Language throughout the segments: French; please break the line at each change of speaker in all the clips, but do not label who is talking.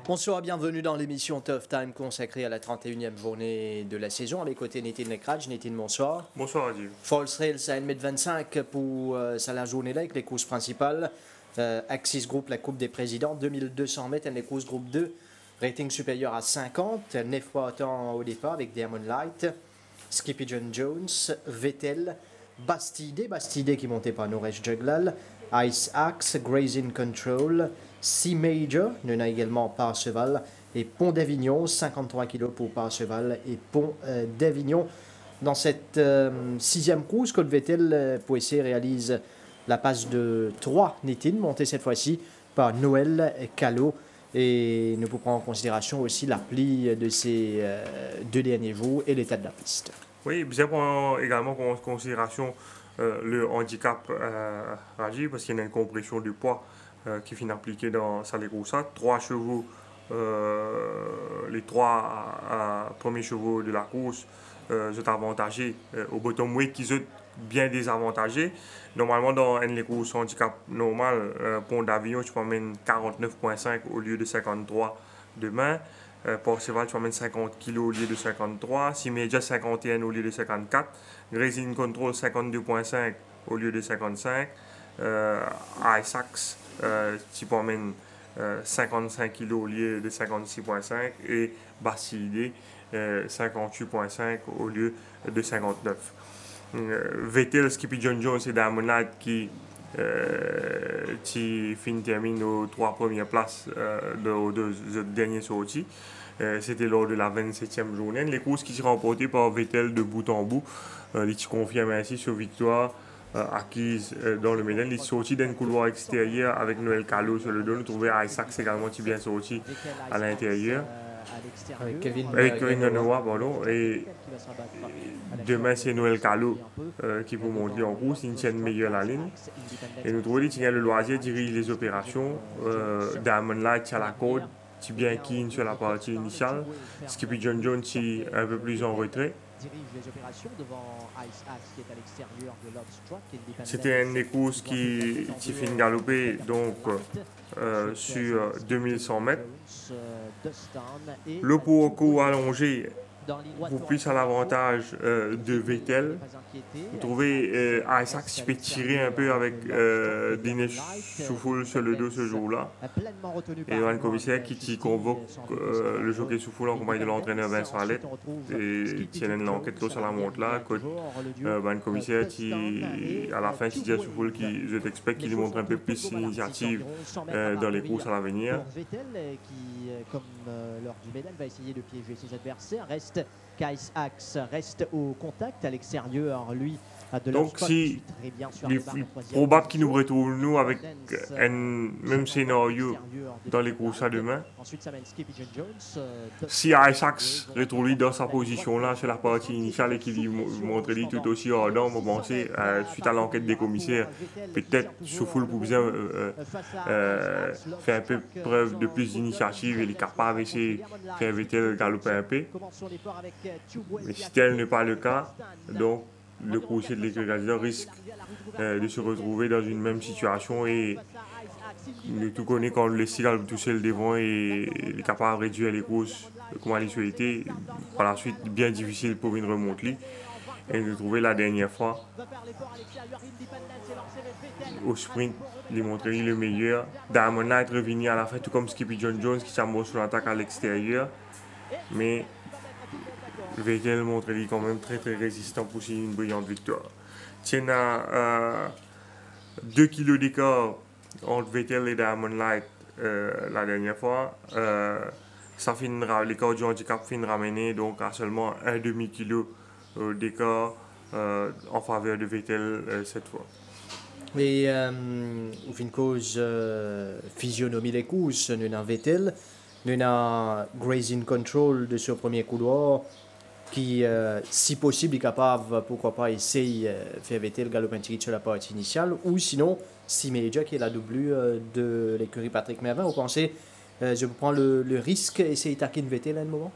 Bonsoir, bienvenue dans l'émission Tough Time consacrée à la 31e journée de la saison. Avec côté Nétine Lecraj. Nétine, bonsoir.
Bonsoir, Adieu.
Falls Rails à 1m25 pour la journée-là avec les courses principales. Axis Group, la Coupe des Présidents, 2200 mètres, les courses groupe 2, rating supérieur à 50, 9 fois temps au départ avec Diamond Light, Skippy John Jones, Vettel, Bastide qui montait par Noresh Juglal, Ice Axe, Grazing Control, Sea Major, nous a également Parseval et Pont d'Avignon, 53 kg pour Parseval et Pont d'Avignon. Dans cette sixième course, Code Vettel pour essayer réalise la passe de 3 Nétine, montée cette fois-ci par Noël Callot. Et nous pouvons prendre en considération aussi l'appli de ces 2 derniers jours et l'état de la piste.
Oui, bien prendre également en considération le handicap Raji, parce qu'il y a une compression du poids qui finit appliquée dans Saléroussa. 3 chevaux, les 3 premiers chevaux de la course sont avantagés au bottom weight qui sont bien désavantagés. Normalement, dans les courses handicap normal, Pont d'Avignon, tu promènes 49,5 au lieu de 53 demain. Parseval, tu promènes 50 kg au lieu de 53. Simédia, 51 au lieu de 54. Grazing Control, 52,5 au lieu de 55. Isax, tu promènes 55 kg au lieu de 56,5. Et Bastide, 58,5 au lieu de 59. Vettel, Skippy John Jones et Diamond Light qui terminent aux 3 premières places aux 2 derniers sorties. C'était lors de la 27e journée. Les courses qui sont remportées par Vettel de bout en bout. Il confirme ainsi sur victoire acquise dans le Médan. Il est sorti d'un couloir extérieur avec Noël Callot sur le dos. Nous trouvons Isaac également bien sorti à l'intérieur. Avec Kevin Nonoa, pardon. Et demain, c'est Noël Callot qui vous monter en course. Il tient meilleur la ligne. Et nous trouvons qu'il y a le loisir dirige les opérations. Diamond Light à la corde, qui bien keen sur la partie initiale. Skippy John Jones un peu plus en retrait. C'était une des courses qui finit galoper donc sur 2100 mètres. Le parcours allongé pour plus à l'avantage de Vettel. Vous trouvez Isaac qui peut tirer un peu avec Dinesh Soufoul sur le dos ce jour-là. Et Van Commissaire qui convoque le jockey Soufoul en compagnie de l'entraîneur Vincent Alette. Et tient l'enquête sur la montre là. Van Commissaire qui, à la fin, qui dit à Soufoul qui, je t'expecte qu'il montre un peu plus d'initiative dans les courses à l'avenir.
Vettel qui, comme lors du Médan, va essayer de piéger ses adversaires. Kais Axe reste au contact à l'extérieur, lui.
Donc, si il est probable qu'il nous retrouve nous avec un même scénario dans les courses à demain. Si Isaac retrouve dans sa position là sur la partie initiale et qu'il montre lui tout aussi ardent, on va penser, suite à l'enquête des commissaires, peut-être Soufoul pour bien faire un peu preuve de plus d'initiative et il est capable d'essayer de faire Vettel galoper un peu. Mais si tel n'est pas le cas, donc le coursier de l'écurie risque de se retrouver dans une même situation et nous tout connaît quand le cigale toucher le devant et il est capable de réduire les courses comme il souhaitait. Par la suite, bien difficile pour une remontée. Et nous trouver la dernière fois au sprint, il montré le meilleur. Diamond Knight revenu à la fin, tout comme Skippy John Jones qui s'amorce sur l'attaque à l'extérieur. Mais Vettel montre lui quand même très résistant pour signer une brillante victoire. Tiens à 2 kg d'écart entre Vettel et Diamond Light la dernière fois. Ça finira, l'écart du handicap finira ramené donc à seulement 1,5 kg d'écart en faveur de Vettel cette fois.
Et au fin de cause, physionomie des courses, nous avons Vettel, nous avons Grazing Control de ce premier couloir qui, si possible, est capable, pourquoi pas, essayer de faire Vettel galoper sur la partie initiale, ou sinon, Sea Major qui est la double de l'écurie Patrick Mervin. Vous pensez, je prends le risque d'essayer d'attaquer une Vettel à un moment?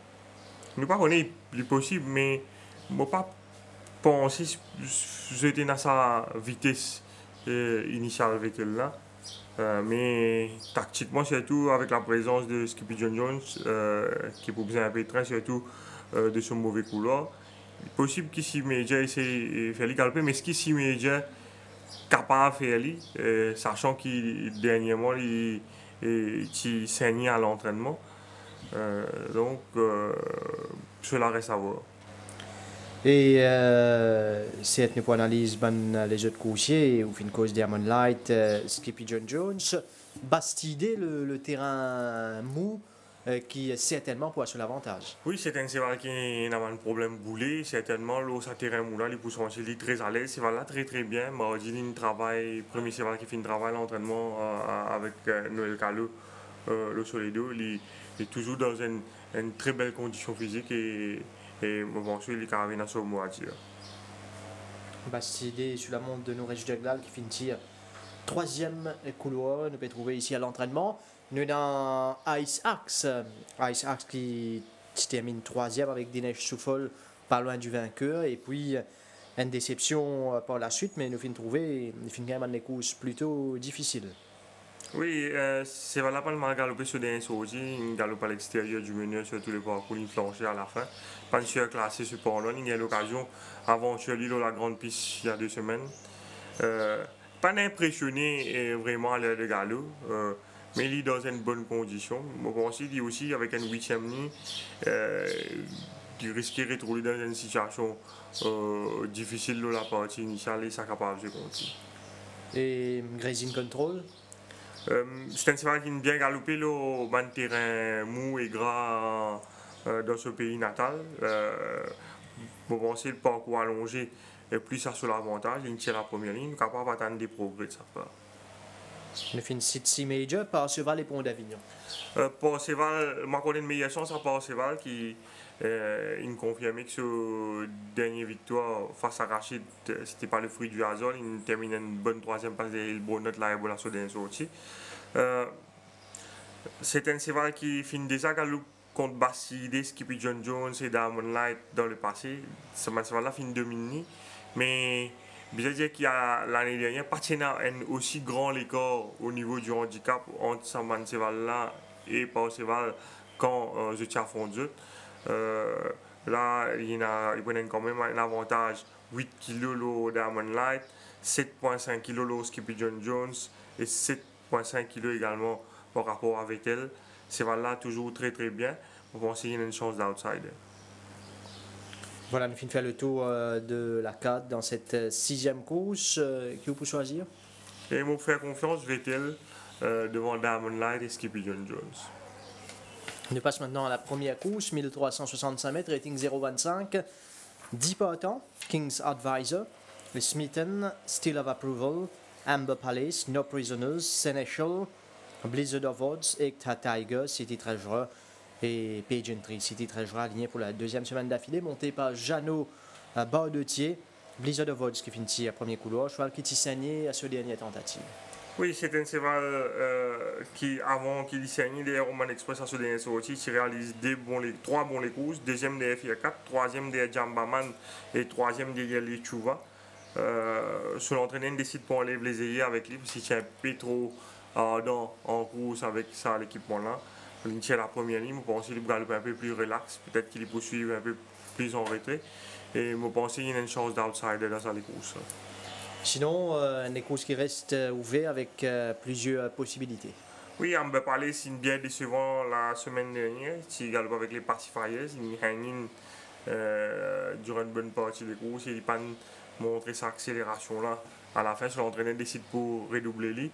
Je ne sais pas si c'est possible, mais je ne pas penser que j'étais dans sa vitesse initiale Vettel là. Mais tactiquement, surtout avec la présence de Skippy John Jones, qui peut bien un peu train, surtout de ce mauvais couloir. Il est possible qu'ici Major essaie de faire les galopper, mais ce qu'ici Major capable de faire, sachant qu'il dernièrement il saignait à l'entraînement. Donc, cela reste à voir.
Et c'est une analyse les autres coursiers, ou une cause Diamond Light, Skippy John Jones, bastidé le terrain mou qui certainement pourra sur l'avantage.
Oui, c'est un cheval qui n'a pas de problème boulé, certainement, là, ça terrain mou là, les poussons, il est très à l'aise, cheval là très très bien. Mardi, il travaille, premier cheval qui fait un travail l'entraînement avec Noël Callot, le Soledo, il est toujours dans une très belle condition physique et bon, il est carrément sur moi à dire.
Bastidé sur la montre de Nourej Jaglal qui finit troisième couloir, nous pouvons trouver ici à l'entraînement. Nous avons Ice Axe qui termine troisième avec Dinesh Souffol pas loin du vainqueur. Et puis une déception par la suite, mais nous finissons trouver quand même des courses plutôt difficiles.
Oui, c'est valable pas mal galopé sur des aussi, il galope à l'extérieur du menu sur tous les parcours, il flanchait à la fin. Pas une sûr classé sur Port-Là, il y a l'occasion avant sur l'île la grande piste il y a 2 semaines. Pas impressionné vraiment à l'heure de galop, mais il est dans une bonne condition. Je pense qu'il est aussi avec un 8e nid, qui risquait de retrouver dans une situation difficile de la partie initiale et ça capable de continuer.
Et Grazing Control?
C'est un cheval qui est bien galopé au terrain mou et gras dans ce pays natal. Pour penser le parcours allongé et plus ça sur l'avantage, il tire la première ligne, capable d'attendre des progrès de sa part.
Le fin City Major, Parseval et Pont d'Avignon.
Parseval, je connais une meilleure chance à Parseval qui il confirmé que ce dernière victoire face à Rachid, c'était pas le fruit du hasard. Il termine une bonne 3e place et il bonne là et la sur sortie. C'est un cheval qui finit déjà contre Bastide, Skippy John Jones et Diamond Light dans le passé. Ce cheval-là finit dominer, mais bien dire qu'il y a l'année dernière pas un aussi grand écart au niveau du handicap entre ce cheval-là et Parseval quand je tiens à fond de là, il prend quand même un avantage 8 kg le Diamond Light, 7,5 kg le Skippy John Jones et 7,5 kg également par rapport à Vettel. C'est là toujours très très bien. On pense qu'il y a une chance d'outsider.
Voilà, nous finissons faire le tour de la 4 dans cette 6e course. Qui vous peut choisir?
Et je me fais confiance, Vettel devant Diamond Light et Skippy John Jones.
On passe maintenant à la première course, 1365 mètres, rating 0,25. 10 partants, King's Advisor, le Smeaton, Still of Approval, Amber Palace, No Prisoners, Seneschal, Blizzard of Odds, Ekta Tiger, City Treasurer et Pageantry. City Treasurer aligné pour la 2e semaine d'affilée, monté par Jeannot Bardetier. Blizzard of Odds qui finit à premier couloir, cheval qui s'est saigné à ce dernier tentative.
Oui, c'est un cheval qui, avant qu'il saigne, les Roman Express à ce dernier sortie, qui réalise 3 bons les courses, 2e des FIA4, 3e des Jambaman et 3e des Yeli Chuva. Sur l'entraîneur décide pour enlever les ailiers avec lui, parce qu'il tient un peu trop ardent en course avec ça, l'équipement-là. Il tient la première ligne, je pense qu'il est un peu plus relax, peut-être qu'il poursuit un peu plus en retrait. Et je pense qu'il y a une chance d'outsider dans sa course.
Sinon, une course qui reste ouverte avec plusieurs possibilités.
Oui, on peut parler c'est bien décevant la semaine dernière. Il galope avec les Pacifiers, il gagne durant une bonne partie des courses. Il n'a pas montré sa accélération là. À la fin, l'entraîneur décide pour redoubler lui.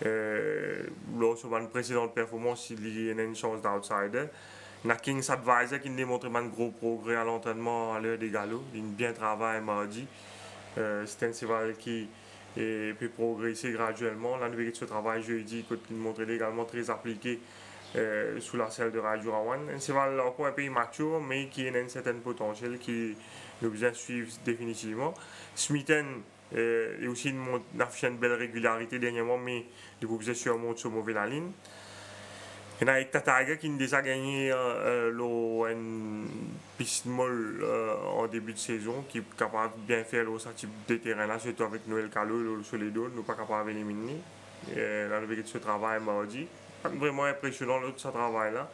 Lors de une précédente performance, il y a une chance d'outsider. La King's Advisor qui démontre un gros progrès à l'entraînement à l'heure des galops. Il a bien travaillé mardi. C'est un cheval qui peut progresser graduellement. La nouvelle de ce travail jeudi, il montre également très appliqué sous la selle de Radio Rawan. Un cheval encore un peu immature, mais qui a un certain potentiel qui nous besoin suivre définitivement. Smeaton est aussi une belle régularité dernièrement, mais du coup, vous êtes sur monte sur mauvais la ligne. Il y a Ekta Tiger qui a déjà gagné une piste molle en début de saison, qui est capable de bien faire ce type de terrain-là, surtout avec Noël Callot sur les dos, nous pas capable d'éliminer. l'arrivée de ce travail mardi. Pas vraiment impressionnant de ce travail-là.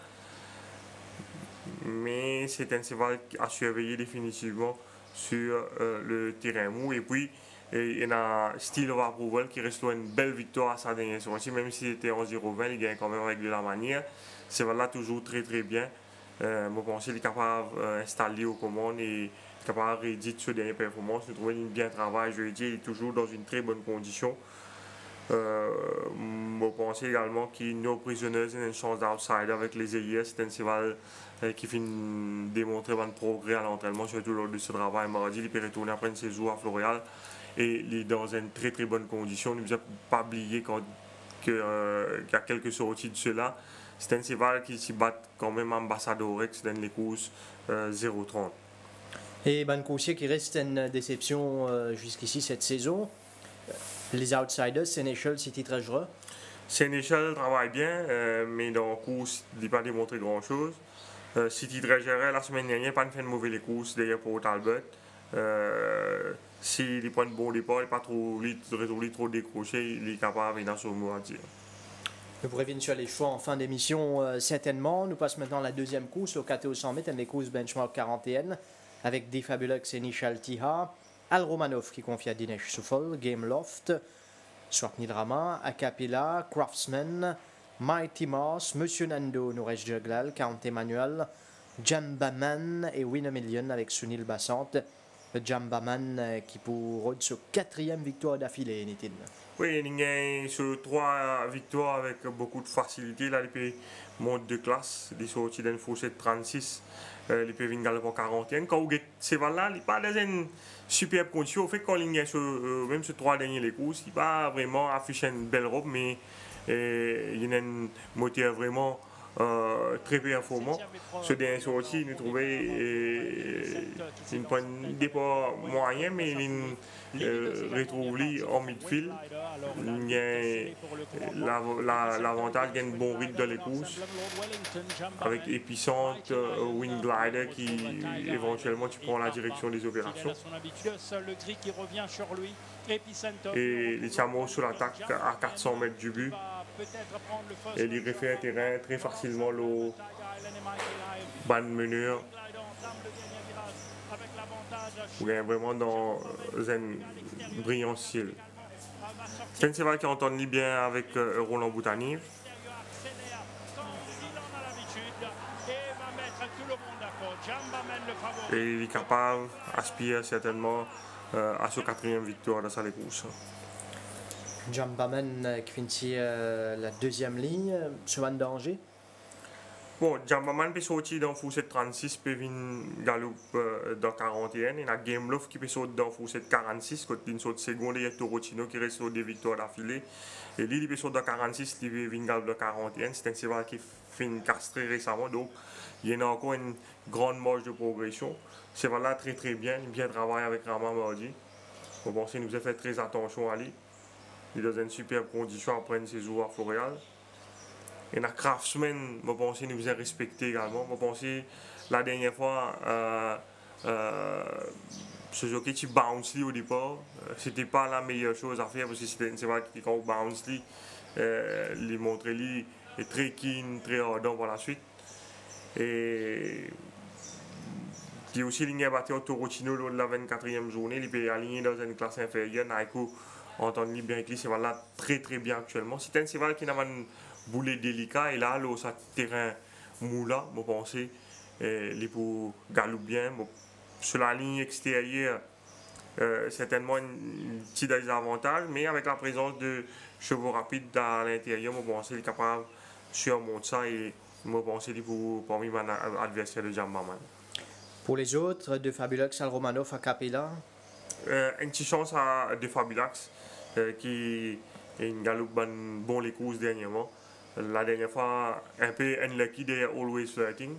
Mais c'est un cheval à surveiller définitivement sur le terrain mou. Et puis, il y a Steel of Approval qui reste une belle victoire à sa dernière sortie, même si c'était en 0-20, il gagne quand même avec de la manière. C'est là toujours très très bien. Je pense qu'il est capable d'installer aux commandes et capable de rééditer sur dernière performance. Nous trouvons une bien travail jeudi, il est toujours dans une très bonne condition. Je pense également qu'il y a nos prisonniers une chance d'outsider avec les EIS. C'est un cheval qui fait démontrer un progrès à l'entraînement, surtout lors de ce travail mardi. Il peut retourner après une saison à Floréal et il est dans une très très bonne condition. Ne nous a pas oublié qu'il y a quelques sorties de cela. C'est un cheval qui s'y bat quand même ambassadeur dans les courses 0-30.
Et Bancossier qui reste une déception jusqu'ici cette saison. Les outsiders, Sénéchal, City Treasurer.
Sénéchal travaille bien, mais dans la course, il n'a pas démontré grand-chose. City Treasurer, la semaine dernière, pas fait de mauvais courses d'ailleurs pour Talbot. S'il prend un bon départ, il n'est pas trop décroché, il est capable de sur le mot à dire.
Nous revenons sur les choix en fin d'émission, certainement. Nous passons maintenant à la deuxième course au KTO 100 mètres, une des courses benchmark 41, avec des Fabulux et Nishal Tiha, Al Romanov qui confie à Dinesh Souffol, Game Loft, Swapnil Rama, Acapella, Craftsman, Mighty Mars, Monsieur Nando, Nouresh Juglal, Count Emmanuel, Jambaman et Win a Million avec Sunil Bassant. Le Jambaman qui pour sa quatrième victoire d'affilée, Nitin.
Oui, il gagne sur 3 victoires avec beaucoup de facilité. Là, il peut monter de classe. Il est sorti d'une fourchette 36. Il peut venir pour 41. Quand vous avez ces là il n'est pas dans une superbe condition. Au fait, quand il gagne même sur 3 derniers courses, il n'a pas vraiment affiché une belle robe, mais il a un moteur vraiment très performant. Ce dernier sorti, nous trouvons un départ moyen, mais il retrouve en midfield. L'avantage gagne un bon rythme dans les courses avec Épicente, Wing Glider qui éventuellement tu prends la direction des opérations. Et les Chameaux sur l'attaque à 400 mètres du but. Et il refait un terrain très facilement le ban meneur. Vous êtes vraiment dans un brillant ciel. C'est un cheval qui entend bien avec Roland Boutanier. Et il est capable d'aspirer certainement à sa 4e victoire dans sa course.
Jambaman qui finit la deuxième ligne, sur un danger.
Bon, Jambaman peut sortir dans fourchette 36, peut venir galop dans 41. Il y a Game Love qui peut sortir dans fourchette 46, quand il sort seconde, il y a Torotino qui reste sur des victoires d'affilée. Et lui, il peut sortir dans 46, il peut venir galop dans 41. C'est un cheval qui fait castré récemment, donc il y a encore une grande marge de progression. Ce cheval-là très très bien, il bien travaillé avec Rama mardi. Je pense qu'il nous a fait très attention à lui. Il est dans une superbe condition après une saison à Floréal. Et la Craftsman, je pense qu'il nous a respecté également. Je pense que la dernière fois, ce jockey qui bounce au départ, c'était pas la meilleure chose à faire parce que c'est vrai que quand on bounce, il montre lui est très keen, très ardent par la suite. Et qui aussi ligné battu au Torotino lors de la 24e journée, il peut aligner dans une classe inférieure. Naiko entend bien avec lui, c'est là très très bien actuellement. C'est un cheval qui n'a pas un boulet délicat et là, sur terrain moula, je pense, il peut galoper bien. Sur la ligne extérieure, certainement un petit désavantage, mais avec la présence de chevaux rapides à l'intérieur, je pense qu'il est capable de surmonter ça et je pense qu'il est parmi mes adversaires de Jambaman.
Pour les autres, de Fabulux, Al Romanov, Acapella.
Une petite chance à de Fabulax qui est une galope bon les courses dernièrement. La dernière fois, un peu unlucky derrière Always Flirting.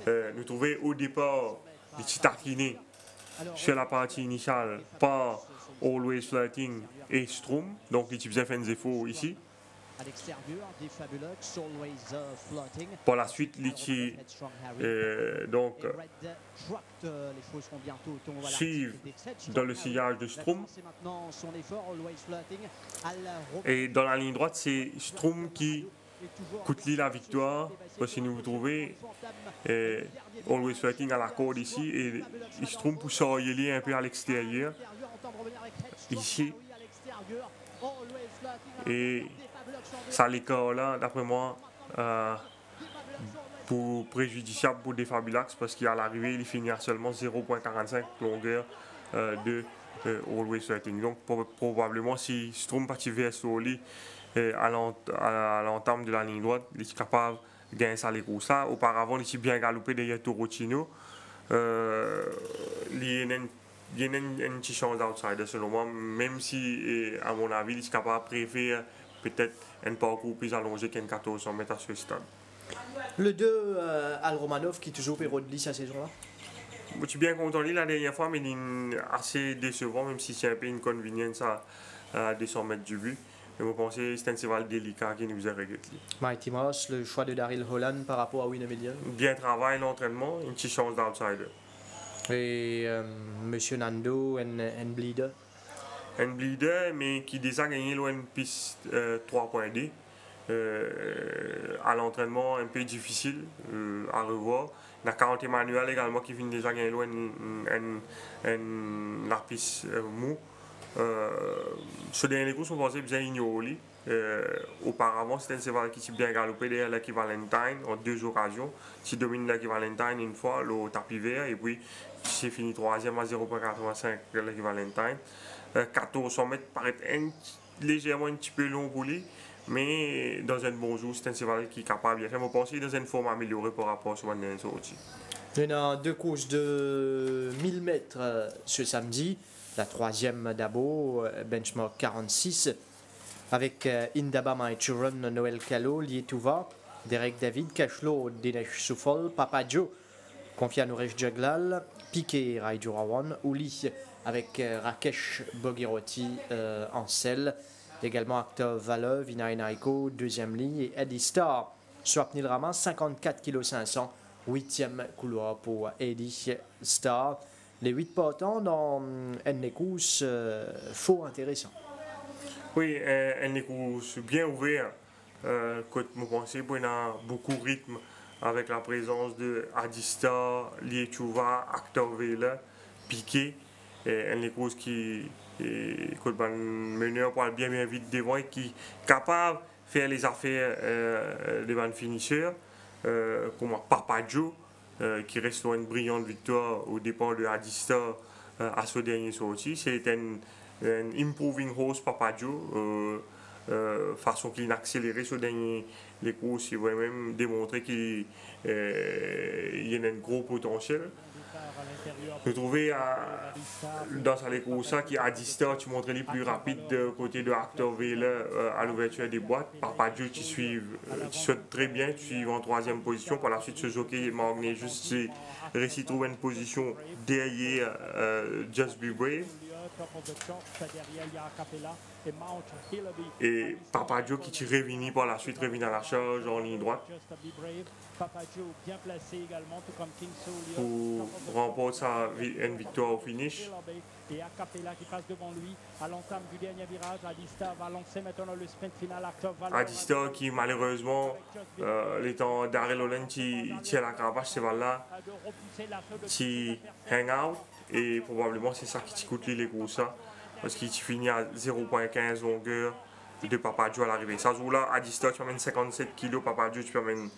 Nous trouvons au départ des petits taquinés sur la partie initiale par Always Flirting et Strom, donc les types FNZFO ici.
À l'extérieur, des Fabulous, always floating.
Par la suite, Litchi donc
Les chevaux seront bientôt au tombeau.
suivent dans le sillage de Stroom.
C'est maintenant son effort, always floating.
Et dans la ligne droite, c'est Stroom qui coûte la victoire. Parce que si vous trouvez Always Fighting à la corde ici et Stroom pour s'orienter un peu à l'extérieur ici. Et ça l'écart là, d'après moi, pour préjudiciable pour des Fabulax parce qu'à l'arrivée, il finit à seulement 0,45 longueur de Always Fighting. Donc probablement si Stroom partit vers Soli à l'entame de la ligne droite, il est capable de gagner ça les courses. Ça, auparavant, il est bien galopé derrière Torotino. Il y a une petite chance d'outsider selon moi, même si, à mon avis, il est capable de préférer peut-être un parcours plus allongé qu'un 1400 mètres à ce stade.
Le 2, Al Romanov, qui toujours héros de sa saison-là.
Je suis bien content de lui la dernière fois, mais il est assez décevant, même si c'est un peu une convenience à 200 mètres du but. Mais vous pensez que c'est un cheval délicat qui nous a réglé.
Mighty Mouse, le choix de Daryl Holland par rapport à Win Million.
Bien travail, l'entraînement, une petite chance d'outsider.
Et Monsieur Nando, un bleeder.
Un bleeder, mais qui déjà gagné une piste 3.D. À l'entraînement un peu difficile à revoir. La 40 Emmanuel également qui vient déjà gagner la piste mou. Ce dernier coup, sont pensés bien ignorés. Auparavant, c'était un cheval qui s'est bien galopé derrière Lucky Valentine en 2 occasions. Qui domine Lucky Valentine une fois, le tapis vert, et puis c'est fini 3e à 0,85 Lucky Valentine. 1400 mètres paraît légèrement un petit peu long pour lui, mais dans un bon jour, c'est un cheval qui est capable de faire. Je pense qu'il est dans une forme améliorée par rapport à ce dernier sorti.
Il y a 2 courses de 1000 mètres ce samedi. La 3e d'Abo, benchmark 46, avec Indaba Maichuran, Noël Callot, Lietouva, Derek David, Cachelot, Dinesh Soufol, Papa Joe, confié à Nouresh Jaglal, Piqué, Raidurawan, Ouli, avec Rakesh Bogiroti en selle, également Actor Valeur, Vinay Naiko, 2e ligne, et Eddie Star, Swapnil Rama, 54 kg 500, 8e couloir pour Eddie Star. Les 8 partants dans Ennekus, faux intéressant.
Oui, Ennekus bien ouvert. Quand vous pensez qu'il y a beaucoup de rythme avec la présence de Adista, Lietouva, Actor Vela, Piqué. Ennekus qui est meneur pour bien vite devant et qui est capable de faire les affaires devant le finisseur, comme Papa Joe. Qui reste une brillante victoire au départ de Adista à ce dernier sorti. C'est un improving horse Papa Joe, façon qu'il a accéléré ce dernier les courses, il va même démontrer qu'il y a un gros potentiel. Je trouvais dans les courses qui Adista, tu montrais les plus rapides de côté de Actor Vela à l'ouverture des boîtes. Papa Dieu, tu sautes très bien, tu suives en 3e position. Par la suite, ce jockey Magné juste réussi à trouver une position derrière Just Be Brave. Et Papa Joe qui tire revenu par la suite, revenu à la charge en ligne droite. Pour remporter une victoire au finish.
Et Acapella qui passe devant lui à l'entame du dernier virage. Adista va lancer maintenant le sprint final.
Adista qui malheureusement, l'étant Daryl Holland qui tient la cravache, c'est là qui hang out et probablement c'est ça qui coûte les courses parce qu'il finit à 0,15 longueur de Papa Joe à l'arrivée. Ça joue là, Adista tu amènes 57 kg, Papa Joe tu amènes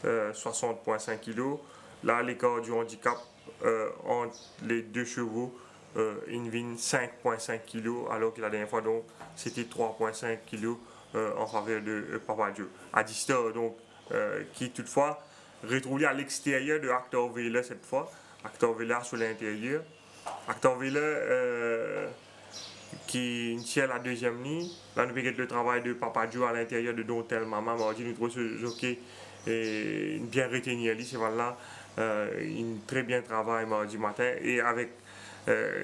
60,5 kg. Là l'écart du handicap entre les 2 chevaux. Invine 5,5 kg alors que la dernière fois donc c'était 3,5 kg en faveur de Papa Joe. Adista donc qui toutefois retrouvé à l'extérieur de Actor Vela cette fois. Actor Vela sur l'intérieur. Actor Vela qui tient la 2e ligne. Là nous avons le travail de Papa Joe à l'intérieur de Dontel Maman. Nous trouvons ce jockey bien retenu. C'est voilà un très bien travail mardi matin et avec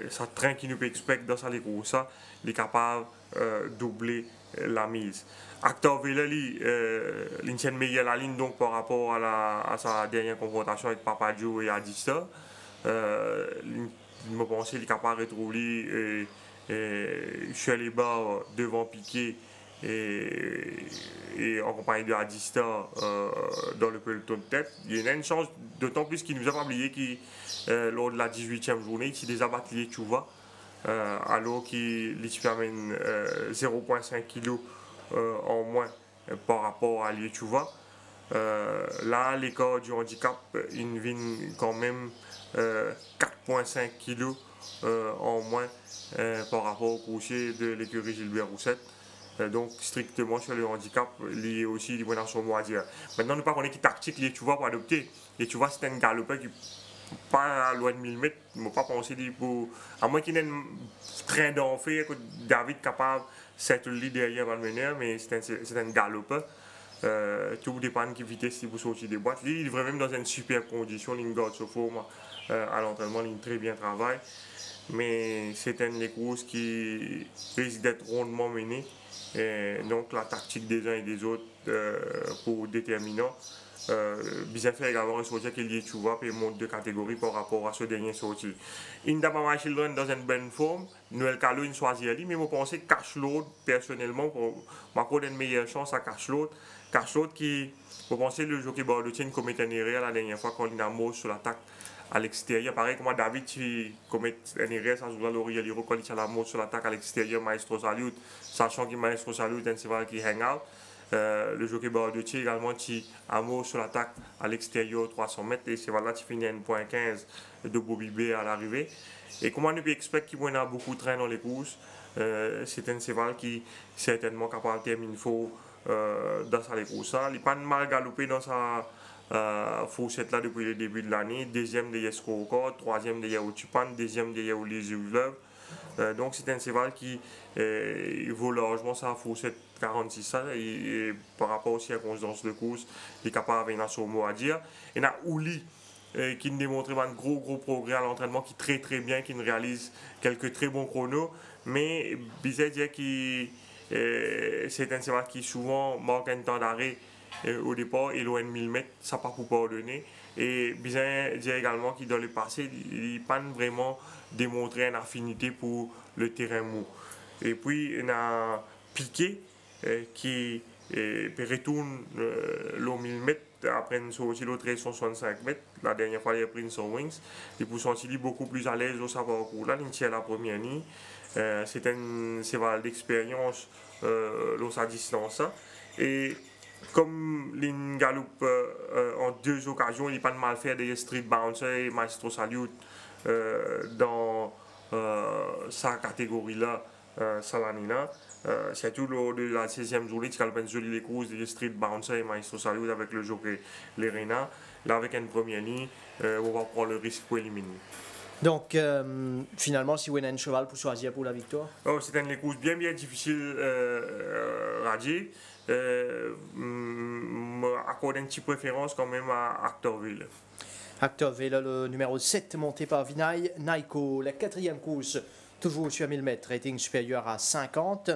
ça train qui nous peut expect dans ça les courses, ça, il est capable de doubler la mise. Actor Vela, il tient meilleure la ligne donc par rapport à sa dernière confrontation avec Papadio et Adista. Je me pense qu'il est capable de retrouver chez les bas devant Piqué et en compagnie de Adista dans le peloton de tête. Il y a une chance, d'autant plus qu'il nous a pas oublié que lors de la 18e journée, il déjà battu les Chouva, alors qu'il amène 0,5 kg en moins par rapport à Lietchouva. Là, l'écart du handicap, il vient quand même 4,5 kg en moins par rapport au coursier de l'écurie Gilbert Roussette. Donc, strictement sur le handicap, lié aussi dans son mot à dire. Maintenant, nous ne pas connaître qui tactique Lietchouva pour adopter. Lietchouva, c'est un galopeur qui pas loin de 1000 mètres. Je ne pas penser pour. À moins qu'il ait un train d'enfer, que David capable c'est le derrière le meneur, mais c'est un galopeur. Tout dépend de quelle vitesse il vous sortir des boîtes. Il est vraiment dans une super condition, il garde sa forme à l'entraînement, il très bien travaille. Mais c'est une course qui risque d'être rondement menée. Donc la tactique des uns et des autres pour déterminant. Bizarre fait également ressortir qu'il y ait Chouva et monte de catégorie par rapport à ce dernier sorti. Indama Children dans une bonne forme, Noël Calo une choisie mais je pense que Cashload personnellement pour m'accorder une meilleure chance à Cashload. Cashload qui, je pense le jockey Bordeaux commet une erreur la dernière fois quand il a mort sur l'attaque à l'extérieur. Pareil comme David qui commet une erreur sans vouloir l'Oriel quand il a la mort sur l'attaque à l'extérieur, Maestro Salute, sachant que Maestro Salute est un qui hang out. Le jockey Bordeaux également qui a mot sur l'attaque à l'extérieur 300 mètres et c'est voilà qui finit 1.15 de Bobby B à l'arrivée. Et comment on peut expecter qu'il y a beaucoup de trains dans les courses, c'est un cheval qui certainement capable de terminer faux dans sa course. Il n'est pas mal galopé dans sa fourchette là depuis le début de l'année. Deuxième de Yesco, troisième de Yaotupan, deuxième de Yaoulisi Vleuve. Donc c'est un cheval qui vaut largement sa fourchette 46 et par rapport aux circonstances de course, il est capable d'avoir un mot à dire. Il y a Ouli qui nous démontre un gros progrès à l'entraînement, qui très bien, qui nous réalise quelques très bons chronos, mais bizarre dire que c'est un cheval qui souvent manque un temps d'arrêt au départ et loin de 1000 mètres, ça pas pour pardonner. Et bizarre dire également qu'il dans le passé, il n'a pas vraiment démontré une affinité pour le terrain mou. Et puis il y a Piqué qui retourne l'eau 1000 mètres après une sortie l'autre 165 mètres. La dernière fois il a pris une son wings. Il peut sentir beaucoup plus à l'aise au parcours là, il tient la première ligne. C'est un cheval d'expérience dans sa distance. Et comme il galope en deux occasions, il n'est pas de mal faire des Street Bouncer et Maestro Salute dans sa catégorie là, Salanina. Surtout lors de la 16e journée, tu as joli les courses des Street Bouncer et Maestro Salute avec le jockey Lerena. Là, avec une première ligne, on va prendre le risque pour éliminer.
Donc, finalement, si vous avez un cheval pour choisir pour la victoire?
Oh, c'est une course bien difficile, Radji. Accorde une petite préférence quand même à Actorville.
Actorville, le numéro 7 monté par Vinay Naiko. La quatrième course, toujours sur 1000 mètres, rating supérieur à 50.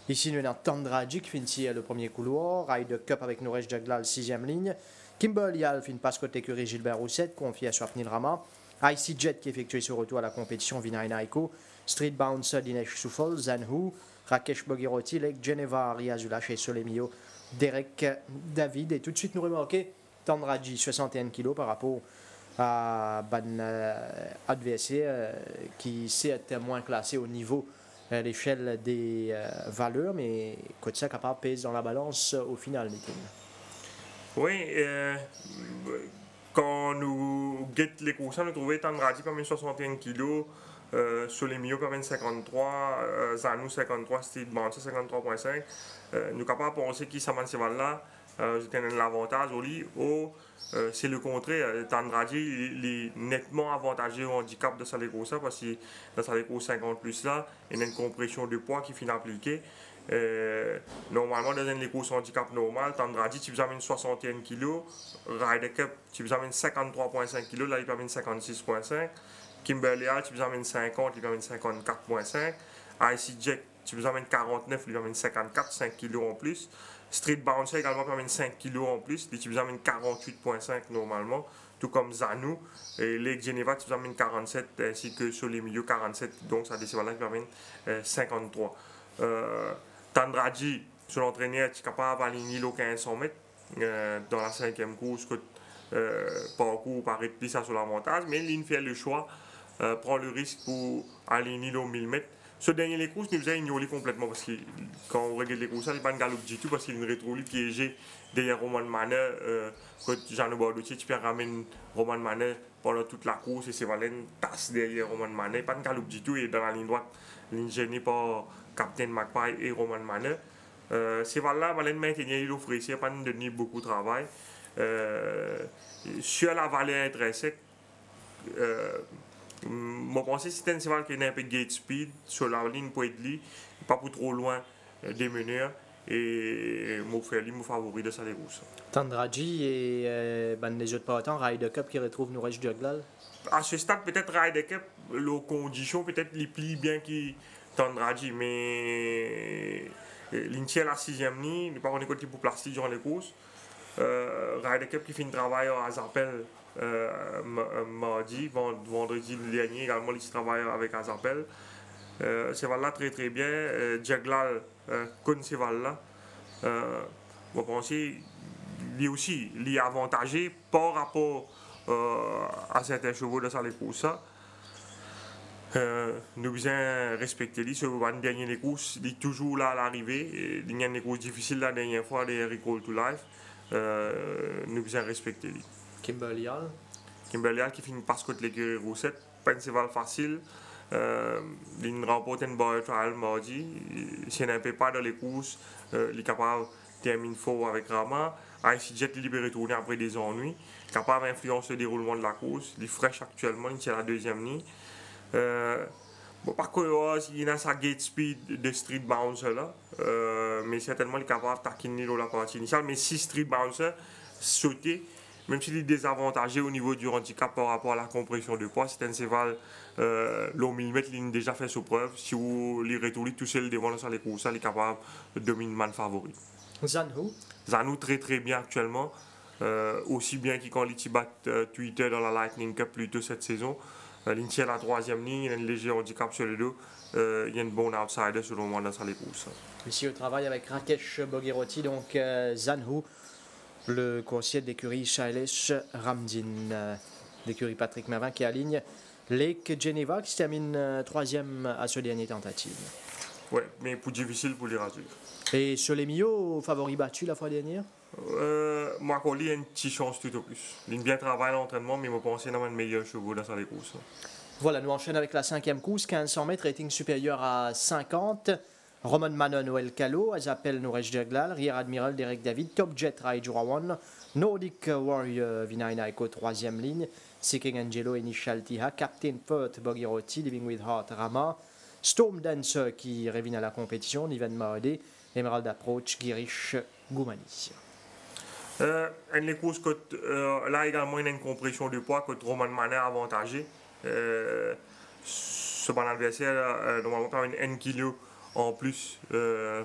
Ici, nous avons Tandraji qui finit le premier couloir. Ryder Cup avec Nouresh Jaglal, 6e ligne. Kimble Yal finit passe côté écurie Gilbert Roussette, confié à Swapnil Rama. IC Jet qui effectue son retour à la compétition, Vinay Naiko. Street Bouncer, Dinesh Souffol, Zanhu. Rakesh Bogiroti, Lake Geneva, Riazula chez Solemio, Derek David. Et tout de suite, nous remarquons Tandraji, 61 kg par rapport à adversaire qui s'est moins classé au niveau à l'échelle des valeurs, mais côté ça capable de peser dans la balance au final.
Oui, quand nous guettons les courses, nous trouvons Tandraji comme 61 kg. Solemio comme 53, Zanou 53, Steve Bouncer 53.5. Nous sommes capables de penser que Saman Cheval-là, c'est un avantage au lit. C'est le contraire. Tandraji il est nettement avantagé au handicap de sa course parce que dans sa course 50 plus là, il y a une compression de poids qui finit appliquée. Normalement, dans une course handicap normal, Tandraji, tu amènes 61 kg, Ryder Cup, tu amènes 53.5 kg, là il amène 56.5. Kimberley Hall, tu vous emmènes 50, il lui emmène 54,5. IC Jack, tu vous emmènes 49, il lui emmène 54, 5 kg en plus. Street Bouncer également, il emmène 5 kg en plus, tu vous emmènes 48,5 normalement. Tout comme Zanou. Et Lake Geneva, tu vous emmènes 47, ainsi que sur les milieux 47. Donc, ça décide là qui emmène 53. Tandraji, sur l'entraîneur, tu es capable d'aligner le 1500 mètres dans la 5e course. Parcours paraît plus ça sur l'avantage, mais il fait le choix, prend le risque pour aligner le 1000 mètres. Ce dernier les courses, nous avons ignoré complètement parce que quand on regarde les courses, il n'y a pas de galop du tout parce qu'il est retrouvé piégé derrière Roman Manor. Quand Jean Bordoutier, tu peux ramener Roman Manor pendant toute la course et c'est Valène tasse derrière Roman Manor. Pas de galop du tout et dans la ligne droite, ligne gênée par Captain Magpie et Roman Manor. C'est Valène maintenir l'offre ici, pas de donner beaucoup de travail. Sur la vallée intrinsèque, je pense que c'est un cheval qui a un peu de gate speed sur la ligne pour être lui, pas pour trop loin des meneurs. Et mon frère, mon favori de sa course.
Tandraji et les autres partants, Ryder Cup qui retrouve Nourej Dioglal.
À ce stade, peut-être Ryder Cup, les conditions peut-être les plus bien que Tandraji, mais l'Intier la 6e ligne, il n'est pas qu'on écoute pour placer durant les courses. Ryder Cup qui fait un travail à Azapel mardi, vendredi dernier également, il travaille avec Azapel. C'est là très très bien. Dioglal connaît ce là. Je pense lui aussi, il est avantagé par rapport à certains chevaux de sa course. Nous devons respecter lui. Sur le dernier des courses, il est toujours là à l'arrivée. Il y a des courses difficiles la dernière fois, des Recall to Life. Nous devons respecter lui.
Kimberley Hall.
Kimberley Hall qui finit par scotcher l'écurie Roussette. Pas un cheval facile. Il remporte une barre trial mardi. S'il n'a pas dans les courses, il est capable de terminer fort avec Rama. IC Jet il est retourné après des ennuis. Capable d'influencer le déroulement de la course. Il est fraîche actuellement, il tient la 2e ligne. Par contre, il a sa gate speed de Street Bouncer là. Mais certainement il est capable de taquiner la partie initiale. Mais si Street Bouncer sauter, même s'il est désavantagé au niveau du handicap par rapport à la compression de poids, c'est un cheval, l'eau 1000 mètres, il a déjà fait ses preuves. Si vous les retournez tout seul devant les courses, il est capable de dominer le man favori.
Zanou.
Zanou très très bien actuellement, aussi bien qu'il quand il bat Twitter dans la Lightning Cup plus tôt cette saison. Il tient la 3e ligne, il a un léger handicap sur le dos, il y a une bonne outsider selon moi dans les courses.
Ici au travail avec Rakesh Bogirotti, donc Zanou. Le coursier de l'écurie Shailesh Ramdin, l'écurie Patrick Mervin qui aligne Lake Geneva qui se termine 3e à ce dernier tentative.
Oui, mais plus difficile pour les réduire.
Et sur les Mio, favori battu la fois dernière?
Moi, il y a une petite chance tout au plus. Il a bien travaillé à l'entraînement, mais je pense qu'il y a un meilleur chevaux dans sa course.
Voilà, nous enchaînons avec la 5e course, 1500 mètres, rating supérieur à 50. Roman Manon, Noël Calo, Azapel, Nourej Dioglal, Rear Admiral, Derek David, Top Jet, Raijurawan, Nordic Warrior, Vinaina Echo, 3e ligne, Seeking Angelo, Initial Tiha, Captain Furt, Bogirotti, Living with Heart, Rama, Storm Dancer qui revient à la compétition, Niven Mahode, Emerald Approach, Girish, Goumani.
Les courses, là également, il y a une compression de poids, que Roman Manon a avantagé. Ce bon adversaire, normalement, par une N kg en plus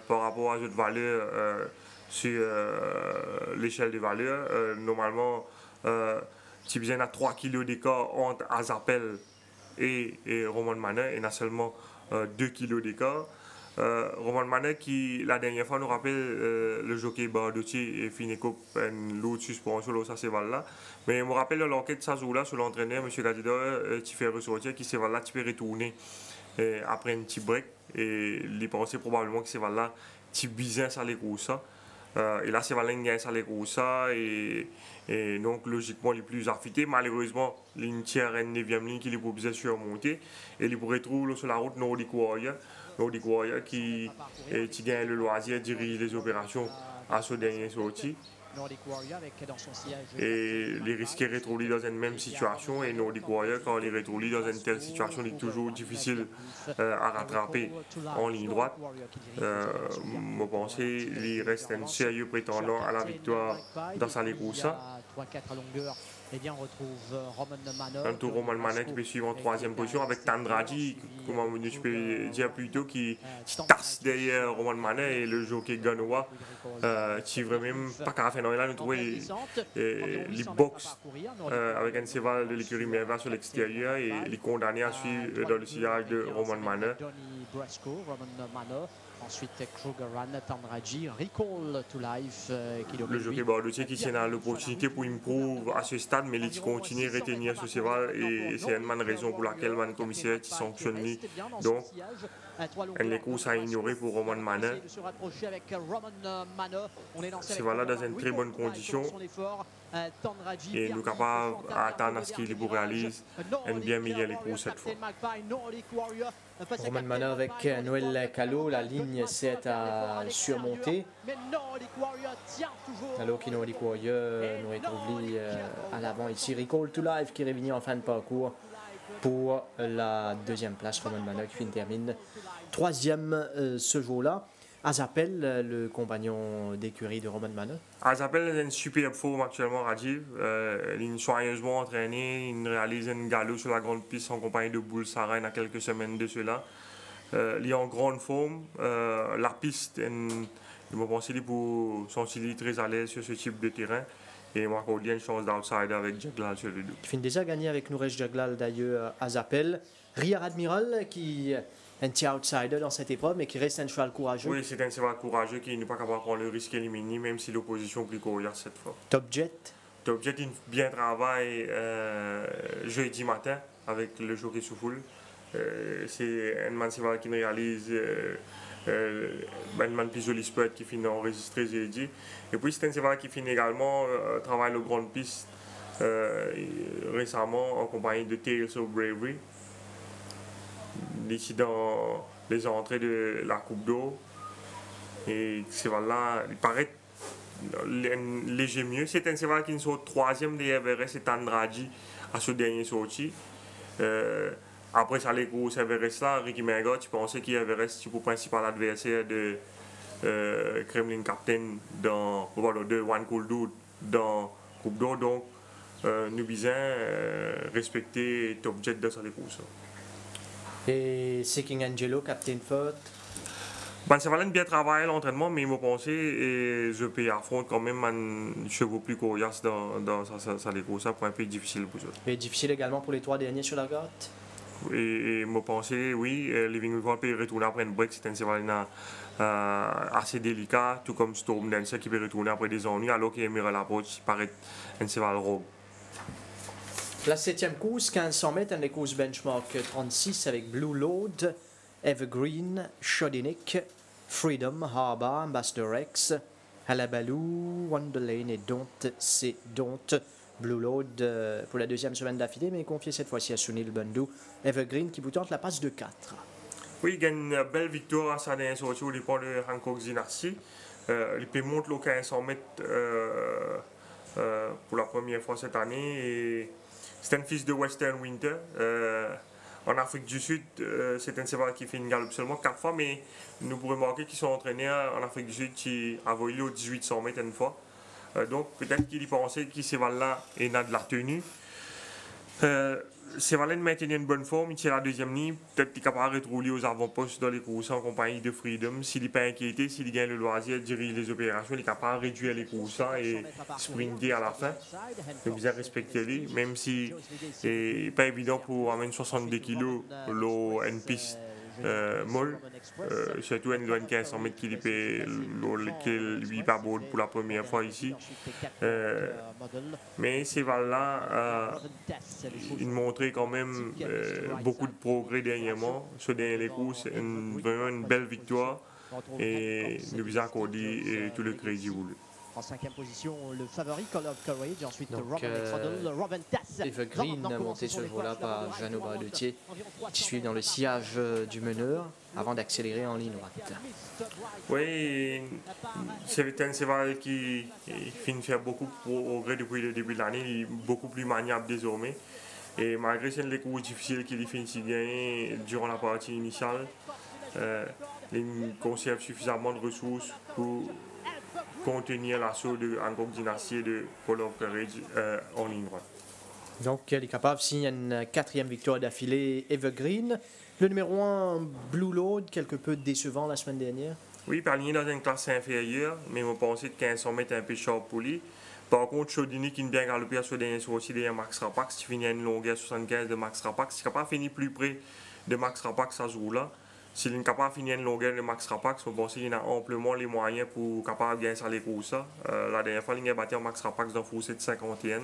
par rapport à cette valeur sur l'échelle des valeurs. Normalement, tu as besoin de 3 kg d'écart entre Azapel et Roman Manon, et n'a seulement 2 kg d'écart. Roman Manon qui, la dernière fois, nous rappelle le jockey Bardotti et Fineco, l'autre suspension, ça c'est là. Mais je me rappelle l'enquête de ça jour-là sur l'entraîneur, M. Gadidor, qui fait ressortir, qui c'est là, tu peux retourner après un petit break. Et il pensait probablement que c'est là, tu bisais ça les courses. Et là, c'est là, il gagne ça les courses. Et donc, logiquement, les plus affûtés. Malheureusement, ligne tiers et 9e ligne qui est pour bien surmonter. Et il pourrait trouver sur la route Nordic Warrior. Nordic Warrior qui gagne le loisir, dirige les opérations à ce dernier sorti. Et les risquer de retrouver dans une même situation. Et Nordic Warrior, quand il est retrouvé dans une telle situation, il est toujours difficile à rattraper en ligne droite. Je pense qu'il reste un sérieux prétendant à la victoire dans sa course.
Eh bien, on retrouve Roman Mano.
Un tour Roman Mano qui peut suivre en troisième position avec Tandraji, comme je peux dire plus tôt, qui tasse derrière Roman Mano et le jockey Ganoa, qui vraiment pas qu'à la fin là, nous trouvons les box avec un cheval de l'écurie Merva sur l'extérieur et les condamnés à suivre dans le sillage de Roman Mano.
Ensuite, Krugeran, Tandraji, Recall to Life.
Le jockey bordeaux qui tient l'opportunité pour improve à ce stade, mais il continue à retenir ce cheval et c'est une raison pour laquelle le commissaire sanctionne lui. Donc, les courses à ignorer pour Roman Mano. C'est voilà dans une très bonne condition et nous sommes capables d'attendre à ce qu'il réalise une bien meilleure les courses cette fois.
Roman Mano avec Noël Callot, la ligne 7 à surmonter. Alors qui nous retrouve à l'avant ici. Recall to Life qui est revenu en fin de parcours pour la deuxième place. Roman Mano qui termine troisième ce jour-là. Azapel, le compagnon d'écurie de Roman Mano.
Azapel est une superbe forme actuellement, Rajiv. Il est soigneusement entraîné, il réalise un galop sur la grande piste en compagnie de Bull Sarah il y a quelques semaines de cela. Il est en grande forme. La piste, je me pense pour son style très à l'aise sur ce type de terrain. Et moi, il y a une chance d'outsider avec Jaglal sur le dos.
Il finit déjà gagné avec Nouresh Jaglal d'ailleurs à Azapel. Riyad Admiral qui un petit outsider dans cette épreuve, mais qui reste un cheval courageux.
Oui, c'est un cheval courageux qui n'est pas capable de prendre le risque éliminé, même si l'opposition est plus coriace cette fois.
Top Jet.
Top Jet, il bien travaille jeudi matin avec le jockey Soufoul. C'est un cheval qui réalise un plus joli spurt qui finit enregistré jeudi. Et puis c'est un cheval qui finit également travaille le grande piste récemment en compagnie de Tales of Bravery. Ici dans les entrées de la Coupe d'eau et ce cheval-là, il paraît léger mieux. C'est un cheval qui sort troisième de Everest et Tandraji à ce dernier sorti. Après ça, les courses Everest là, Ricky Mergot, tu pensais qu'il Everest le principal adversaire de Kremlin Captain de One Cool Dude dans Coupe d'eau, donc nous bisons respecter Top Jet dans sa course.
Et Seeking Angelo, Captain Fort.
Ben, ça va bien travailler l'entraînement, mais il m'a pensé et je peux affronter quand même un chevaux plus coriace dans sa course, ça pour un peu difficile pour eux.
Et difficile également pour les trois derniers sur la gâte.
Et m'a pensé, oui, Living Record peut retourner après une break, c'est un cheval assez délicat, tout comme Storm Dancer qui peut retourner après des ennuis, alors qu'Emerald Approach paraît un cheval rogue.
La 7e course, 1500 mètres, les courses benchmark 36 avec Blue Load, Evergreen, Shodinic, Freedom, Harbour, Ambassador X, Halabaloo, Wonderlane et Don't. C'est Don't. Blue Load pour la deuxième semaine d'affilée, mais confié cette fois-ci à Sunil Bandhu. Evergreen qui vous tente la passe de 4.
Oui, il gagne une belle victoire à sa dernière sortie au départ de Hancock Zinarsi. Il peut monter le 1500 mètres pour la première fois cette année. Et c'est un fils de Western Winter. En Afrique du Sud, c'est un cheval qui fait une galope seulement 4 fois, mais nous pourrons remarquer qu'ils sont entraînés en Afrique du Sud qui a volé aux 1800 mètres une fois. Donc peut-être qu'il y pensait que ce cheval-là est dans de la tenue. Ce cheval-là maintenir une bonne forme, il tient la deuxième ligne, peut-être qu'il est capable de rouler aux avant-postes dans les courses en compagnie de Freedom. S'il n'est pas inquiété, s'il gagne le loisir de diriger les opérations, il est capable de réduire les courses et sprinter à la fin. Il faut respecter lui, même si c'est pas évident pour amener 62 kg une piste molle, surtout une 1500 mètres qui lui pas beau pour la première fois ici. Mais ces cheval-là, il montrait quand même beaucoup de progrès dernièrement. Sur les courses, vraiment une belle victoire et nous vous accordons tout le crédit voulu.
En 5e position, le favori Call of Courage, ensuite
donc,
Robin Tass.
Evergreen monté ce jour-là par Jeannot Bradetier, qui suit dans le sillage du meneur avant d'accélérer en ligne droite.
Oui, c'est un cheval qui finit faire beaucoup de progrès depuis le début de l'année, il est beaucoup plus maniable désormais. Et malgré les courses difficiles qu'il finit de gagner durant la partie initiale, il conserve suffisamment de ressources pour contenir l'assaut de Hancock Dynasty de Paul of Courage en ligne droite.
Donc, il est capable de signer une 4e victoire d'affilée Evergreen. Le numéro 1, Blue Load, quelque peu décevant la semaine dernière.
Oui, par ligne dans une classe inférieure, mais on pensait que 1500 mètres un peu short pour lui. Par contre, Chaudini qui vient galopé sur dernier sur aussi derrière Max Rapax, qui finit à une longueur 75 de Max Rapax. Si capable de finir plus près de Max Rapax à ce jour-là, s'il est capable de finir une longueur de Max Rapax, on pense qu'il a amplement les moyens pour capable de gagner sur les courses. La dernière fois, il a battu Max Rapax dans Fourset de 51,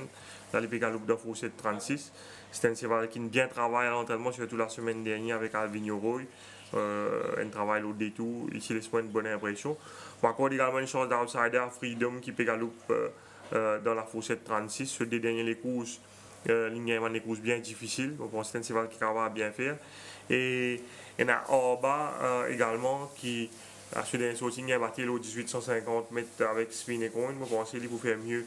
dans les Pégaloup dans Fourset de 36. C'est un cheval qui bien travaille à l'entraînement, surtout la semaine dernière avec Alvin Roy. Un travail au détour, ici il laisse une bonne impression. Par contre, également une chance d'outsider Freedom qui Pégaloup dans la fourchette 36. Sur des dernières courses, l'ingénieur des courses bien difficiles. Donc, on sait que c'est un cheval qui va bien faire. Et il y a Orba également qui a sur des sorties a battu l'eau 1850 mètres avec Spin et Coin. Donc, on sait qu'il peut faire mieux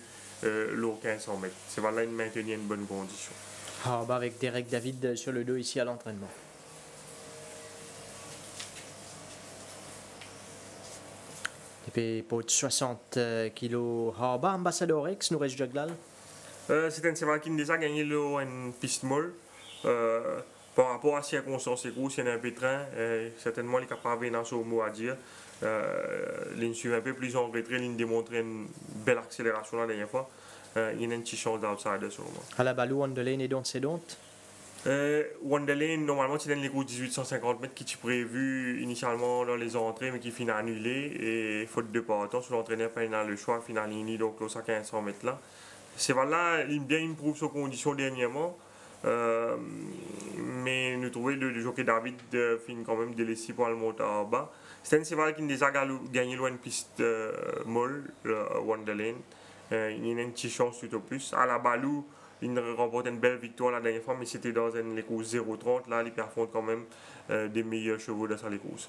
l'eau 1500 mètres. C'est là il maintenir une bonne condition.
Orba avec Derek David sur le dos ici à l'entraînement. Et puis pour 60 kg, Orba, Ambassador X, nous reste Juglal.
C'est un cheval qui a déjà gagné une piste molle. Par rapport à circonstances et courses, il y a un peu de train. Certainement, il est capable de faire un mot à dire. Il suit un peu plus en retrait, il démontre une belle accélération la dernière fois. Il y a une petite chance d'outsider sur le moment.
À la Balou, Wonderlane et donc c'est donc.
Wonderlane, normalement, c'est dans les courses 1850 mètres qui est prévu initialement dans les entrées, mais qui finit annulé. Et faute de partant, sur l'entraîneur, il a le choix, final ligne, donc au 1500 mètres là. C'est là, il bien improuve ses conditions dernièrement. Mais nous trouvons le jockey David finit quand même délaissé pour le monter en bas. C'est un cheval qui a déjà gagné loin une piste molle, Wonderlane. Il y a une petite chance tout au plus. À la Balou, il remporte une belle victoire la dernière fois, mais c'était dans les courses 0,30. Là, il affronte quand même des meilleurs chevaux dans les courses.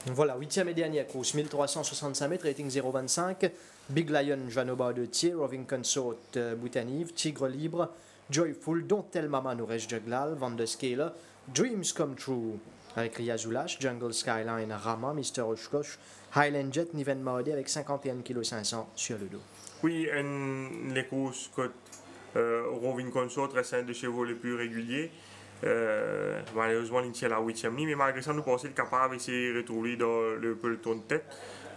Voilà, 8e et dernière course, 1365 mètres, rating 0,25. Big Lion, Janoba de Thiers, Roving Consort, Boutanive, Tigre Libre, Joyful, dont Tel Mama nous reste Juglal, Van der Scala, Dreams Come True avec Ria Zoulash, Jungle Skyline, Rama, Mr. Oshkosh, Highland Jet, Niven Mahdi avec 51,5 kg sur le dos.
Oui, les courses côte Roving Consort reste un des chevaux les plus réguliers. Malheureusement, il tient la 8e ligne, mais malgré ça, nous pensons qu'il est capable d'essayer de retrouver dans le peloton de tête.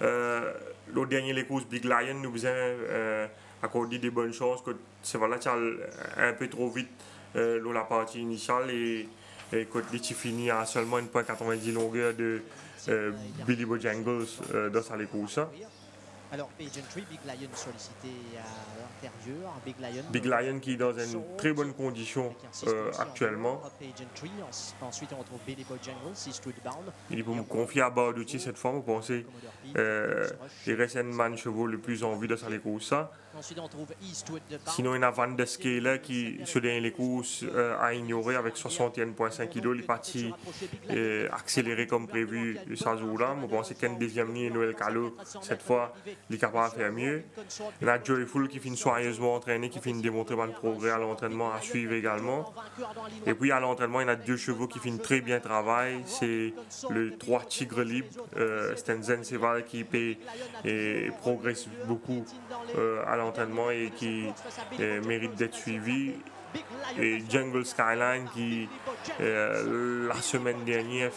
Le dernier, les courses Big Lion, nous besoin accorder des bonnes chances. C'est voilà, un peu trop vite la partie initiale et quand il finit à seulement 1,90 longueur de Billy Bojangles dans sa course.
Alors, Pageantry, Big Lion sollicité à l'intérieur.
Big Lion qui est dans une très bonne condition actuellement.
Ensuite, on retrouve Billy Bojangles, Eastwoodbound.
Il peut me confier à Bardouti cette fois, vous pensez il reste un man chevaux le plus en vue dans sa course.
Ensuite, on trouve Eastwoodbound.
Sinon, il y a Van der Scala qui, sur les courses, a ignoré avec 61,5 kg. Il est parti accéléré comme prévu ce jour-là. Vous pensez qu'un deuxième ligne, Noël Callot, cette fois, il est capable de faire mieux. Il y a Joyful qui finit soigneusement entraîné, qui finit démontrer un progrès à l'entraînement à suivre également. Et puis à l'entraînement, il y a deux chevaux qui finissent très bien le travail. C'est le 3 Tigre Libre, c'est un Zen Cheval qui progresse beaucoup à l'entraînement et qui mérite d'être suivi. Et Jungle Skyline qui la semaine dernière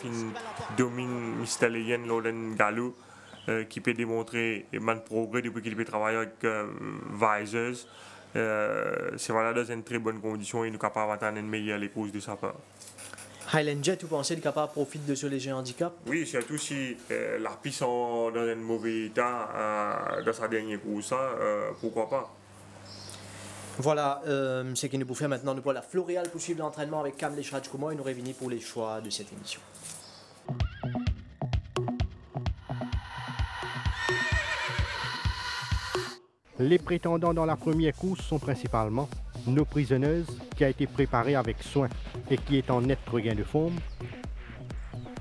domine Mr. Leyen Loden Gallo qui peut démontrer un progrès depuis qu'il peut travailler avec Visors. C'est voilà dans une très bonne condition et nous sommes capables d'attendre une meilleure les courses de sa part.
Highland Jet, vous pensez qu'il est capable de profiter de ce léger handicap?
Oui, surtout si la piste est dans un mauvais état dans sa dernière course, pourquoi pas.
Voilà ce qui nous fait maintenant. Nous voilà Floréal pour suivre l'entraînement avec Kamlesh Rajkumar et nous revenir pour les choix de cette émission.
Les prétendants dans la première course sont principalement Nos Prisonneuses, qui a été préparée avec soin et qui est en net regain de forme,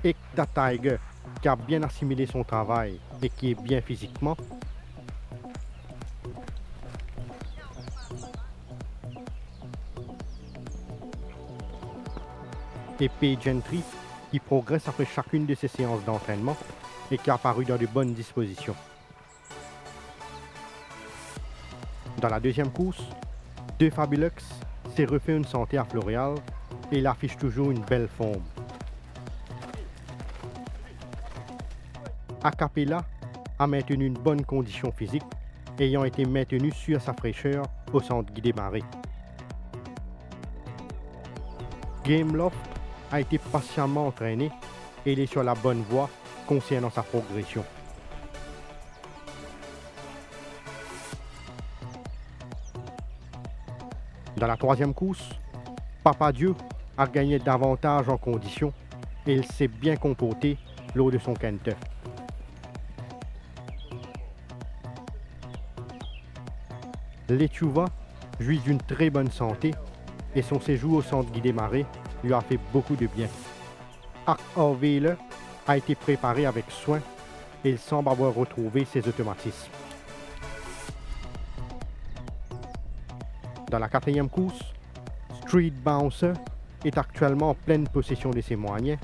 Ekta Tiger, qui a bien assimilé son travail et qui est bien physiquement, et Pageantry, qui progresse après chacune de ses séances d'entraînement et qui a apparu dans de bonnes dispositions. Dans la deuxième course, De Fabulux s'est refait une santé à Floréal et il affiche toujours une belle forme. Acapella a maintenu une bonne condition physique, ayant été maintenu sur sa fraîcheur au centre Guy Desmarais. Gameloft a été patiemment entraîné et il est sur la bonne voie concernant sa progression. Dans la troisième course, Papa Dieu a gagné davantage en condition et il s'est bien comporté lors de son canter. Lechuva jouit d'une très bonne santé et son séjour au centre Guy Desmarais lui a fait beaucoup de bien. Arc Orville a été préparé avec soin et il semble avoir retrouvé ses automatismes. Dans la quatrième course, Street Bouncer est actuellement en pleine possession de ses moyens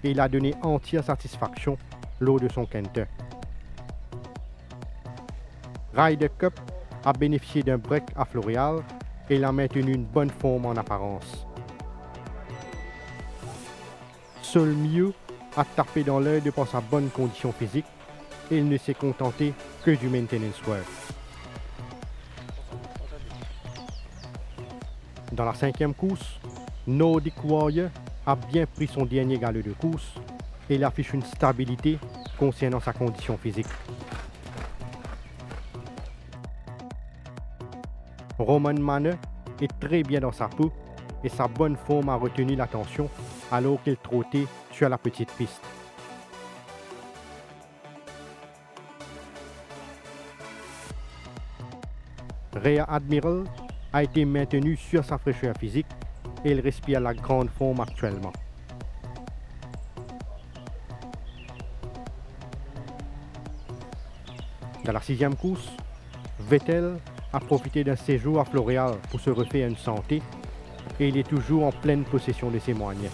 et il a donné entière satisfaction lors de son canter. Ryder Cup a bénéficié d'un break à Floréal et il a maintenu une bonne forme en apparence. Seul Mew a tapé dans l'œil de par sa bonne condition physique et il ne s'est contenté que du maintenance work. Dans la cinquième course, Nordic Warrior a bien pris son dernier galop de course et il affiche une stabilité concernant sa condition physique. Roman Manor est très bien dans sa peau et sa bonne forme a retenu l'attention alors qu'il trottait sur la petite piste. Rhea Admiral a été maintenu sur sa fraîcheur physique et il respire la grande forme actuellement. Dans la sixième course, Vettel a profité d'un séjour à Floréal pour se refaire une santé et il est toujours en pleine possession de ses moyens.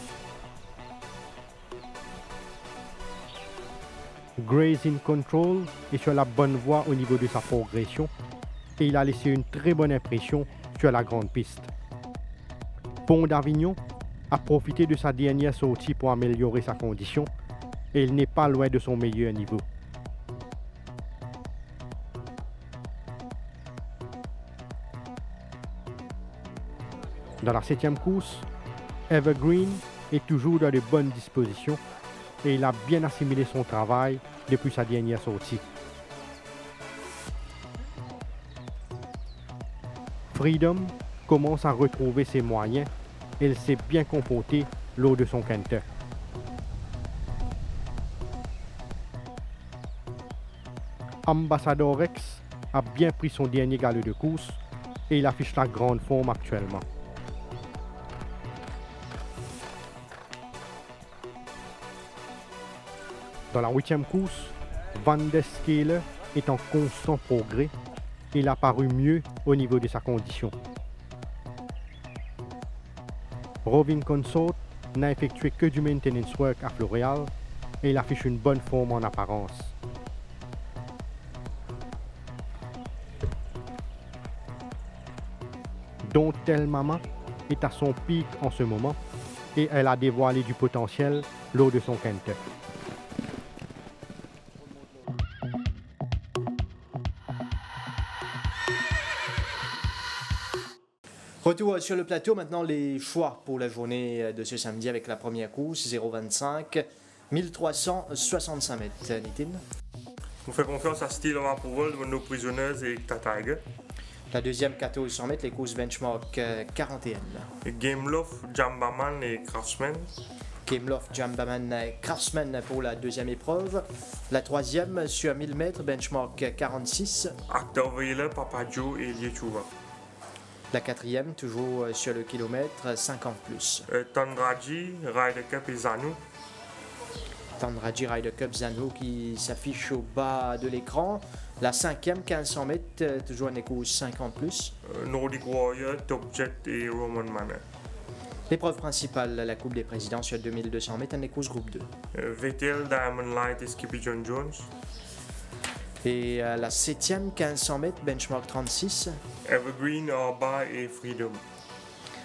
Graze in Control est sur la bonne voie au niveau de sa progression et il a laissé une très bonne impression sur la grande piste. Pont d'Avignon a profité de sa dernière sortie pour améliorer sa condition et il n'est pas loin de son meilleur niveau. Dans la septième course, Evergreen est toujours dans de bonnes dispositions et il a bien assimilé son travail depuis sa dernière sortie. Freedom commence à retrouver ses moyens et il s'est bien comporté lors de son canter. Ambassador Rex a bien pris son dernier galop de course et il affiche la grande forme actuellement. Dans la huitième course, Van der Skele est en constant progrès et il a paru mieux au niveau de sa condition. Roving Consort n'a effectué que du maintenance work à Floréal et il affiche une bonne forme en apparence. Don't Tell Mama est à son pic en ce moment et elle a dévoilé du potentiel lors de son canter.
Retour sur le plateau, maintenant les choix pour la journée de ce samedi avec la première course, 0,25, 1365 mètres. Nitin.
On fait confiance à Steel of Approval, nos prisonniers et Tatiger.
La deuxième 1400 mètres, les courses benchmark 41.
Gameloft, Jambaman et Craftsman.
Gameloft, Jambaman, Craftsman pour la deuxième épreuve. La troisième sur 1000 mètres, benchmark 46.
Actor Wheeler, Papa Joe et Lechuva.
La quatrième, toujours sur le kilomètre, 50 plus.
Tandraji, Ryder Cup et Zanou.
Tandraji Ryder Cup Zanou qui s'affiche au bas de l'écran. La cinquième, 1500 mètres, toujours une course 50 plus.
Nordic Warrior, Top Jet et Roman Manor.
L'épreuve principale, la Coupe des Présidents sur 2200 mètres, une course groupe 2.
Vettel, Diamond Light et Skippy John Jones.
Et la 7e, 1500 mètres, benchmark 36.
Evergreen, Arba et Freedom.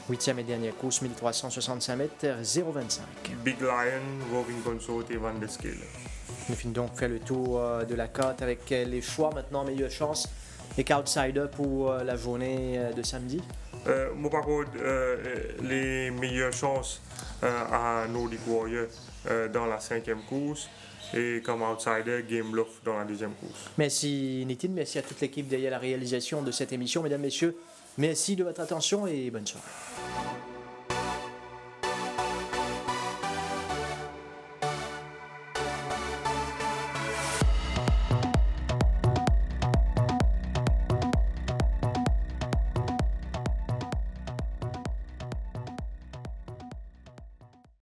8e et dernière course, 1365 mètres, 0,25.
Big Lion, Roving Consort et Van der Scale.
Nous finissons donc fait le tour de la carte avec les choix maintenant, meilleure chance et qu'outsider pour la journée de samedi.
Moi par contre, les meilleures chances à Nordic Warrior dans la 5e course et comme outsider Game Bluff dans la 2e course.
Merci Nitin, merci à toute l'équipe derrière la réalisation de cette émission. Mesdames, Messieurs, merci de votre attention et bonne soirée.